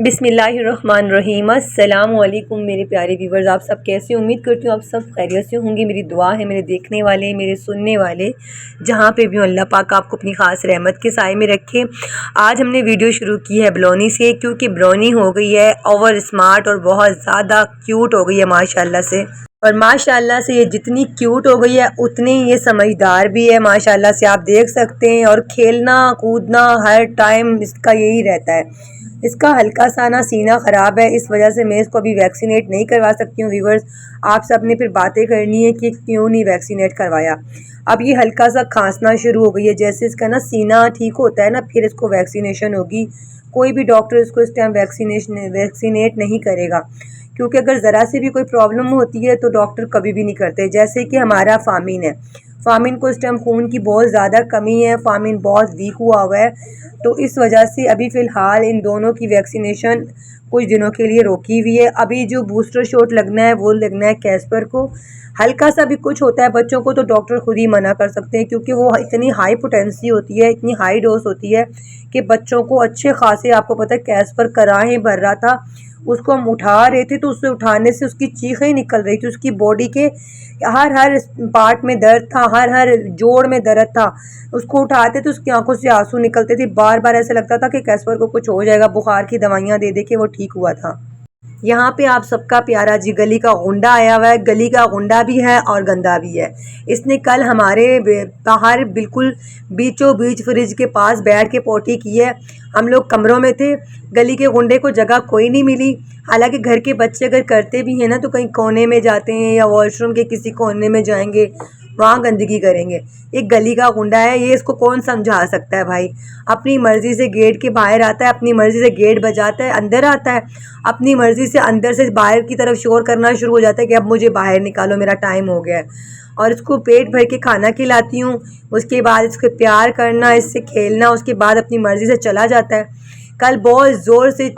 बिस्मिल्लाहिर्रहमानिर्रहीम। अस्सलामुअलैकुम मेरे प्यारे व्यूवर्स, आप सब कैसे? उम्मीद करती हूँ आप सब खैरियत से होंगे। मेरी दुआ है मेरे देखने वाले, मेरे सुनने वाले, जहाँ पे भी हो अल्लाह पाक आपको अपनी ख़ास रहमत के साए में रखे। आज हमने वीडियो शुरू की है ब्रोनी से, क्योंकि ब्रोनी हो गई है ओवर स्मार्ट और बहुत ज़्यादा क्यूट हो गई है माशाल्लाह से। और माशाल्लाह से ये जितनी क्यूट हो गई है उतनी ये समझदार भी है माशाल्लाह से, आप देख सकते हैं। और खेलना कूदना हर टाइम इसका यही रहता है। इसका हल्का सा ना सीना ख़राब है, इस वजह से मैं इसको अभी वैक्सीनेट नहीं करवा सकती हूँ। व्यूवर्स, आप सब ने फिर बातें करनी है कि क्यों नहीं वैक्सीनेट करवाया। अब ये हल्का सा खांसना शुरू हो गई है, जैसे इसका ना सीना ठीक होता है ना फिर इसको वैक्सीनेशन होगी। कोई भी डॉक्टर इसको इस टाइम वैक्सीनेट नहीं करेगा, क्योंकि अगर ज़रा से भी कोई प्रॉब्लम होती है तो डॉक्टर कभी भी नहीं करते। जैसे कि हमारा फामिन है, फामिन को इस टाइम खून की बहुत ज़्यादा कमी है, फामिन बहुत वीक हुआ है, तो इस वजह से अभी फ़िलहाल इन दोनों की वैक्सीनेशन कुछ दिनों के लिए रोकी हुई है। अभी जो बूस्टर शॉट लगना है वो लगना है कैस्पर को। हल्का सा भी कुछ होता है बच्चों को तो डॉक्टर खुद ही मना कर सकते हैं, क्योंकि वो इतनी हाई पोटेंसी होती है, इतनी हाई डोज होती है कि बच्चों को अच्छे खासे, आपको पता है कैस्पर कराहें भर रहा था, उसको हम उठा रहे थे तो उससे उठाने से उसकी चीखें निकल रही थी, उसकी बॉडी के हर पार्ट में दर्द था, हर जोड़ में दर्द था। उसको उठाते तो उसकी आंखों से आंसू निकलते थे, बार बार ऐसा लगता था कि कैस्पर को कुछ हो जाएगा। बुखार की दवाइयाँ दे दे के वो ठीक हुआ था। यहाँ पे आप सबका प्यारा जी गली का गुंडा आया हुआ है। गली का गुंडा भी है और गंदा भी है। इसने कल हमारे बाहर बिल्कुल बीचों बीच फ्रिज के पास बैठ के पोटी की है। हम लोग कमरों में थे, गली के गुंडे को जगह कोई नहीं मिली। हालांकि घर के बच्चे अगर करते भी हैं ना तो कहीं कोने में जाते हैं या वॉशरूम के किसी कोने में जाएंगे, वहाँ गंदगी करेंगे। एक गली का गुंडा है ये, इसको कौन समझा सकता है भाई। अपनी मर्जी से गेट के बाहर आता है, अपनी मर्जी से गेट बजाता है, अंदर आता है, अपनी मर्जी से अंदर से बाहर की तरफ शोर करना शुरू हो जाता है कि अब मुझे बाहर निकालो, मेरा टाइम हो गया है। और इसको पेट भर के खाना खिलाती हूँ, उसके बाद इसको प्यार करना, इससे खेलना, उसके बाद अपनी मर्जी से चला जाता है। कल बहुत ज़ोर से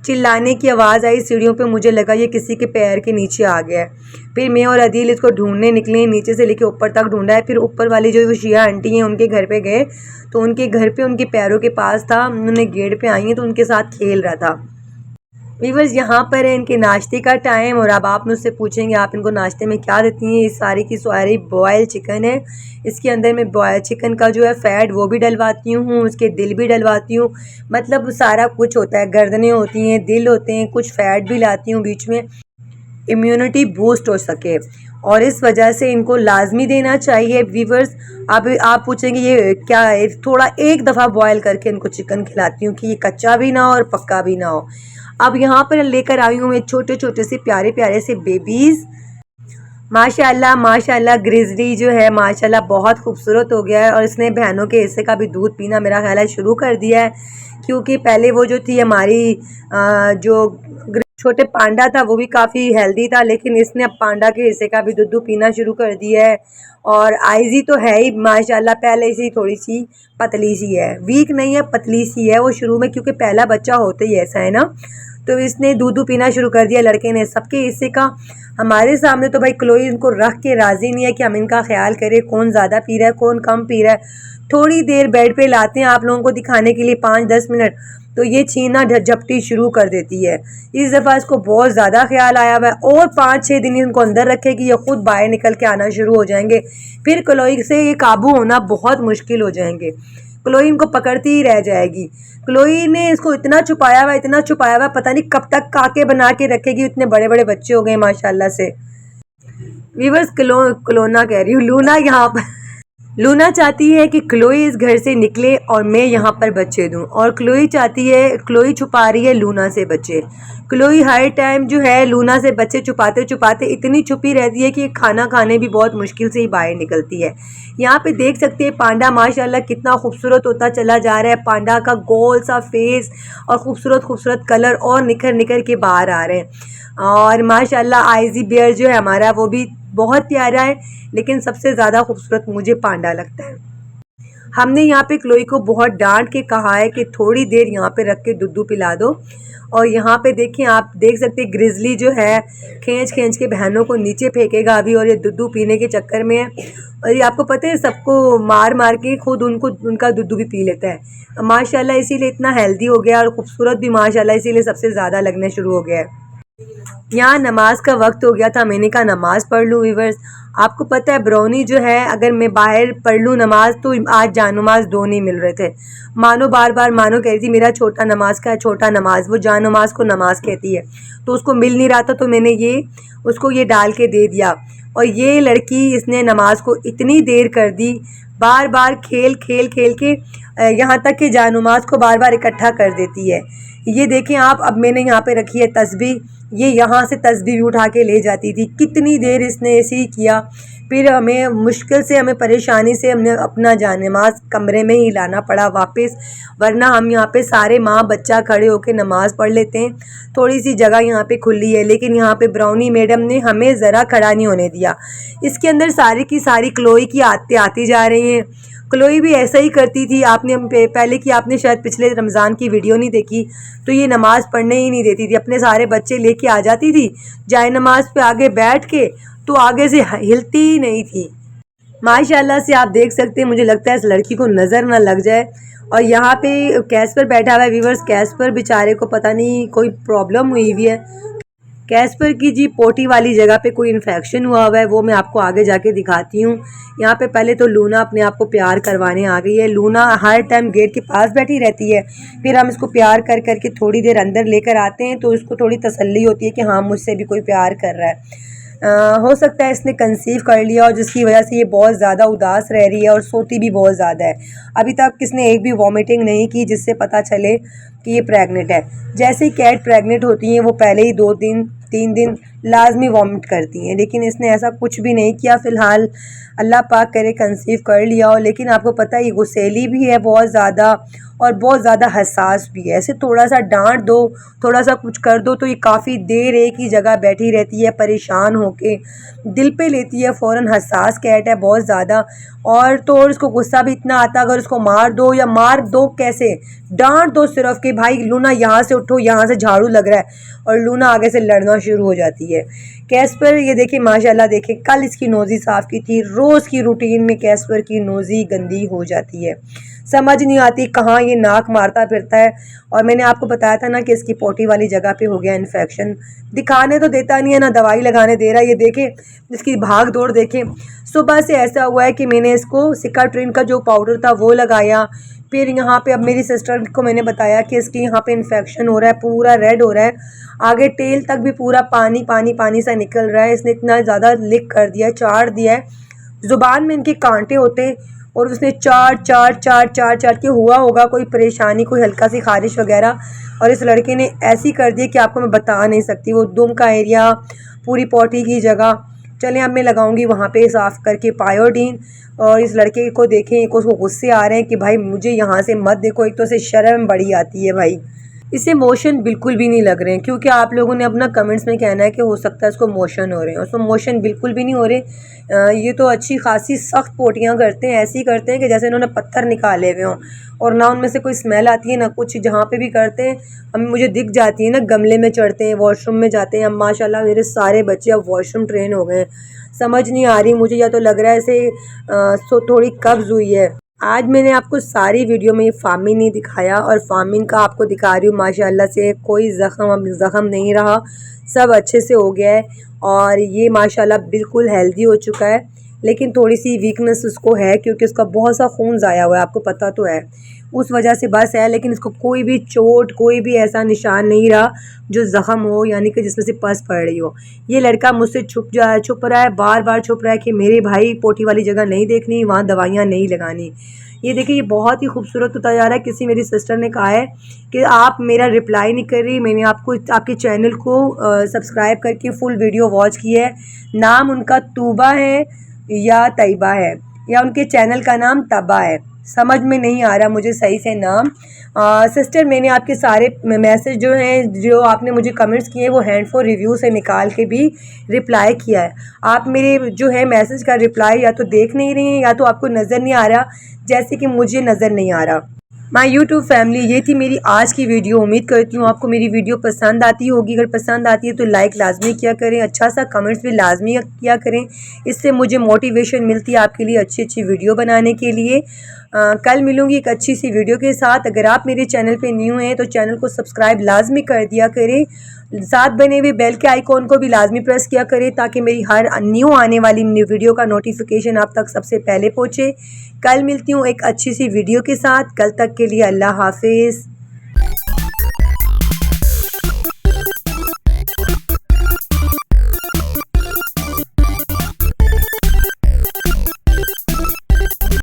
चिल्लाने की आवाज़ आई सीढ़ियों पे, मुझे लगा ये किसी के पैर के नीचे आ गया है। फिर मैं और अदील इसको ढूंढने निकले, नीचे से लेके ऊपर तक ढूंढा है। फिर ऊपर वाली जो शिया आंटी हैं उनके घर पे गए तो उनके घर पे उनके पैरों के पास था, उन्होंने गेट पे आई हैं तो उनके साथ खेल रहा था। व्यूअर्स, यहाँ पर है इनके नाश्ते का टाइम। और अब आप मुझसे पूछेंगे आप इनको नाश्ते में क्या देती हैं। इस सारी की सारी बॉयल चिकन है, इसके अंदर मैं बॉयल चिकन का जो है फ़ैट वो भी डलवाती हूँ, उसके दिल भी डलवाती हूँ। मतलब सारा कुछ होता है, गर्दनें होती हैं, दिल होते हैं, कुछ फ़ैट भी लाती हूँ बीच में, इम्यूनिटी बूस्ट हो सके। और इस वजह से इनको लाजमी देना चाहिए। व्यूअर्स, अब आप पूछेंगे ये क्या है, थोड़ा एक दफ़ा बॉयल करके इनको चिकन खिलाती हूँ कि ये कच्चा भी ना हो और पक्का भी ना हो। अब यहाँ पर लेकर आई हूँ मैं छोटे छोटे से प्यारे प्यारे से बेबीज़। माशाल्लाह माशाल्लाह, ग्रिजली जो है माशाल्लाह बहुत खूबसूरत हो गया है। और इसने बहनों के हिस्से का भी दूध पीना मेरा ख्याल है शुरू कर दिया है, क्योंकि पहले वो जो थी हमारी जो छोटे पांडा था वो भी काफ़ी हेल्दी था, लेकिन इसने अब पांडा के हिस्से का भी दूध पीना शुरू कर दिया है। और आइजी तो है ही माशाल्लाह, पहले से ही थोड़ी सी पतली सी है, वीक नहीं है, पतली सी है वो शुरू में, क्योंकि पहला बच्चा होते ही ऐसा है ना। तो इसने दूध पीना शुरू कर दिया लड़के ने सबके हिस्से का। हमारे सामने तो भाई क्लोई इनको रख के राज़ी नहीं है कि हम इनका ख्याल करें, कौन ज़्यादा पी रहा है कौन कम पी रहा है। थोड़ी देर बेड पे लाते हैं आप लोगों को दिखाने के लिए 5-10 मिनट, तो ये छीना झपटी शुरू कर देती है। इस दफ़ा इसको बहुत ज़्यादा ख्याल आया हुआ है, और 5-6 दिन इनको अंदर रखेगी, ये खुद बाहर निकल के आना शुरू हो जाएंगे। फिर क्लोई से ये काबू होना बहुत मुश्किल हो जाएंगे, क्लोई इनको पकड़ती ही रह जाएगी। क्लोई ने इसको इतना छुपाया हुआ, इतना छुपाया हुआ, पता नहीं कब तक काके बना के रखेगी। इतने बड़े बड़े बच्चे हो गए माशाल्लाह से। वीवर्स, क्लोना कह रही हूँ, लूना यहाँ पर लूना चाहती है कि क्लोई इस घर से निकले और मैं यहाँ पर बच्चे दूँ, और क्लोई चाहती है, क्लोई छुपा रही है लूना से बच्चे। क्लोई हर टाइम जो है लूना से बच्चे छुपाते छुपाते इतनी छुपी रहती है कि खाना खाने भी बहुत मुश्किल से ही बाहर निकलती है। यहाँ पे देख सकते हैं पांडा माशाल्लाह कितना खूबसूरत होता चला जा रहा है। पांडा का गोल सा फेस और खूबसूरत खूबसूरत कलर और निखर निखर के बाहर आ रहे हैं। और माशाल्लाह आइजी बियर जो है हमारा वो भी बहुत प्यारा है, लेकिन सबसे ज़्यादा खूबसूरत मुझे पांडा लगता है। हमने यहाँ पे क्लोई को बहुत डांट के कहा है कि थोड़ी देर यहाँ पे रख के दूध पिला दो। और यहाँ पे देखें, आप देख सकते हैं ग्रिजली जो है खींच खींच के बहनों को नीचे फेंकेगा अभी, और ये दूध पीने के चक्कर में है। और ये आपको पता है सबको मार मार के खुद उनका दूध भी पी लेता है माशाल्लाह, इसीलिए इतना हेल्दी हो गया और खूबसूरत भी माशाल्लाह, इसीलिए सबसे ज़्यादा लगने शुरू हो गया है। यहाँ नमाज का वक्त हो गया था, मैंने कहा नमाज पढ़ लूँ। वीवर्स, आपको पता है ब्राउनी जो है अगर मैं बाहर पढ़ लूँ नमाज तो आज जान नमाज दो नहीं मिल रहे थे। मानो बार बार मानो कह रही थी मेरा छोटा नमाज का है, छोटा नमाज, वो जान नमाज को नमाज कहती है, तो उसको मिल नहीं रहा था, तो मैंने उसको ये डाल के दे दिया। और ये लड़की इसने नमाज को इतनी देर कर दी, बार बार खेल खेल खेल के यहाँ तक कि जान नमाज को बार बार इकट्ठा कर देती है। ये देखें आप, अब मैंने यहाँ पे रखी है तस्बीह, ये यहाँ से तस्बीह भी उठा के ले जाती थी। कितनी देर इसने ऐसे ही किया, फिर हमें मुश्किल से, हमें परेशानी से हमने अपना जान-नमाज़ कमरे में ही लाना पड़ा वापस, वरना हम यहाँ पे सारे माँ बच्चा खड़े होकर नमाज़ पढ़ लेते हैं। थोड़ी सी जगह यहाँ पे खुली है, लेकिन यहाँ पे ब्राउनी मैडम ने हमें ज़रा खड़ा नहीं होने दिया। इसके अंदर सारी की सारी क्लोई की आदतें आती जा रही हैं। क्लोई भी ऐसा ही करती थी, आपने पहले की आपने शायद पिछले रमज़ान की वीडियो नहीं देखी, तो ये नमाज़ पढ़ने ही नहीं देती थी, अपने सारे बच्चे लेके आ जाती थी जाए नमाज पे आगे बैठ के, तो आगे से हिलती ही नहीं थी। माशाल्लाह से आप देख सकते हैं, मुझे लगता है इस लड़की को नज़र ना लग जाए। और यहाँ पे कैस्पर बैठा हुआ है। वीवर्स, कैस्पर बेचारे को पता नहीं कोई प्रॉब्लम हुई हुई है। कैस्पर की जी पोटी वाली जगह पे कोई इन्फेक्शन हुआ है, वो मैं आपको आगे जाके दिखाती हूँ। यहाँ पे पहले तो लूना अपने आप को प्यार करवाने आ गई है। लूना हर टाइम गेट के पास बैठी रहती है, फिर हम इसको प्यार कर करके थोड़ी देर अंदर लेकर आते हैं तो इसको थोड़ी तसल्ली होती है कि हाँ मुझसे भी कोई प्यार कर रहा है। हो सकता है इसने कंसीव कर लिया और जिसकी वजह से ये बहुत ज़्यादा उदास रह रही है और सोती भी बहुत ज़्यादा है। अभी तक किसने एक भी वॉमिटिंग नहीं की जिससे पता चले कि ये प्रेग्नेंट है। जैसे ही कैट प्रेग्नेंट होती हैं वो पहले ही 2-3 दिन लाजमी वॉमिट करती हैं, लेकिन इसने ऐसा कुछ भी नहीं किया। फ़िलहाल अल्लाह पाक करे कंसीव कर लिया हो, लेकिन आपको पता है ये गुस्सैली भी है बहुत ज़्यादा और बहुत ज़्यादा हसास भी है। ऐसे थोड़ा सा डांट दो, थोड़ा सा कुछ कर दो तो ये काफ़ी देर एक ही जगह बैठी रहती है, परेशान होके दिल पे लेती है फ़ौरन। हसास कैट है बहुत ज़्यादा, और तो और इसको गुस्सा भी इतना आता है, अगर इसको मार दो या मार दो कैसे, डांट दो सिर्फ कि भाई लूना यहाँ से उठो, यहाँ से झाड़ू लग रहा है, और लूना आगे से लड़ना शुरू हो जाती है। कैस्पर ये देखिए माशाल्लाह, देखिए कल इसकी नोज़ी साफ़ की थी। रोज़ की रूटीन में कैस्पर की नोज़ी गंदी हो जाती है, समझ नहीं आती कहाँ ये नाक मारता फिरता है। और मैंने आपको बताया था ना कि इसकी पोटी वाली जगह पे हो गया इन्फेक्शन। दिखाने तो देता नहीं है, ना दवाई लगाने दे रहा है। ये देखें इसकी भाग दौड़ देखें। सुबह से ऐसा हुआ है कि मैंने इसको सिकाट्रिन का जो पाउडर था वो लगाया, फिर यहाँ पे अब मेरी सिस्टर को मैंने बताया कि इसकी यहाँ पे इन्फेक्शन हो रहा है, पूरा रेड हो रहा है, आगे टेल तक भी पूरा पानी पानी पानी सा निकल रहा है। इसने इतना ज़्यादा लिक कर दिया है, चाट दिया है, ज़ुबान में इनके कांटे होते, और उसने चाट के हुआ होगा कोई परेशानी, कोई हल्का सी खारिश वगैरह, और इस लड़के ने ऐसी कर दी कि आपको मैं बता नहीं सकती। वो दुम का एरिया, पूरी पॉटी की जगह। चलें अब मैं लगाऊंगी वहाँ पे साफ़ करके पायोडीन। और इस लड़के को देखें, उसको गुस्से आ रहे हैं कि भाई मुझे यहाँ से मत देखो, एक तो से शर्म बड़ी आती है भाई। इसे मोशन बिल्कुल भी नहीं लग रहे हैं, क्योंकि आप लोगों ने अपना कमेंट्स में कहना है कि हो सकता है इसको मोशन हो रहे हैं, उसको मोशन बिल्कुल भी नहीं हो रहे। ये तो अच्छी खासी सख्त पोटियाँ करते हैं, ऐसी करते हैं कि जैसे इन्होंने पत्थर निकाले हुए हों, और ना उनमें से कोई स्मेल आती है ना कुछ। जहाँ पे भी करते हैं हम, मुझे दिख जाती है ना, गमले में चढ़ते हैं, वॉशरूम में जाते हैं। अब माशाल्लाह मेरे सारे बच्चे अब वॉशरूम ट्रेन हो गए हैं। समझ नहीं आ रही मुझे, या तो लग रहा है ऐसे थोड़ी कब्ज़ हुई है। आज मैंने आपको सारी वीडियो में फार्मिन नहीं दिखाया, और फार्मिन का आपको दिखा रही हूँ। माशाल्लाह से कोई ज़ख़म नहीं रहा, सब अच्छे से हो गया है, और ये माशाल्लाह बिल्कुल हेल्दी हो चुका है। लेकिन थोड़ी सी वीकनेस उसको है, क्योंकि उसका बहुत सा खून ज़ाया हुआ है, आपको पता तो है, उस वजह से बस है। लेकिन इसको कोई भी चोट, कोई भी ऐसा निशान नहीं रहा जो ज़ख़म हो, यानी कि जिसमें से पस पड़ रही हो। ये लड़का मुझसे छुप रहा है, बार बार छुप रहा है कि मेरे भाई पोटी वाली जगह नहीं देखनी, वहाँ दवाइयाँ नहीं लगानी। ये देखिए ये बहुत ही खूबसूरत होता जा रहा है। किसी मेरी सिस्टर ने कहा है कि आप मेरा रिप्लाई नहीं कर रही, मैंने आपको आपके चैनल को सब्सक्राइब करके फुल वीडियो वॉच की है। नाम उनका तूबा है या तैयबा है, या उनके चैनल का नाम तबा है, समझ में नहीं आ रहा मुझे सही से नाम। सिस्टर, मैंने आपके सारे मैसेज जो हैं, जो आपने मुझे कमेंट्स किए हैं, वो हैंड फॉर रिव्यू से निकाल के भी रिप्लाई किया है। आप मेरे जो है मैसेज का रिप्लाई या तो देख नहीं रहे हैं या तो आपको नज़र नहीं आ रहा, जैसे कि मुझे नज़र नहीं आ रहा। माय यूट्यूब फैमिली, ये थी मेरी आज की वीडियो। उम्मीद करती हूँ आपको मेरी वीडियो पसंद आती होगी। अगर पसंद आती है तो लाइक लाजमी किया करें, अच्छा सा कमेंट्स भी लाजमी किया करें। इससे मुझे मोटिवेशन मिलती है आपके लिए अच्छी अच्छी वीडियो बनाने के लिए। कल मिलूँगी एक अच्छी सी वीडियो के साथ। अगर आप मेरे चैनल पे न्यू हैं तो चैनल को सब्सक्राइब लाजमी कर दिया करें। साथ बने हुए बेल के आइकॉन को भी लाजमी प्रेस किया करें ताकि मेरी हर न्यू आने वाली न्यू वीडियो का नोटिफिकेशन आप तक सबसे पहले पहुँचे। कल मिलती हूँ एक अच्छी सी वीडियो के साथ। कल तक के लिए अल्लाह हाफिज़।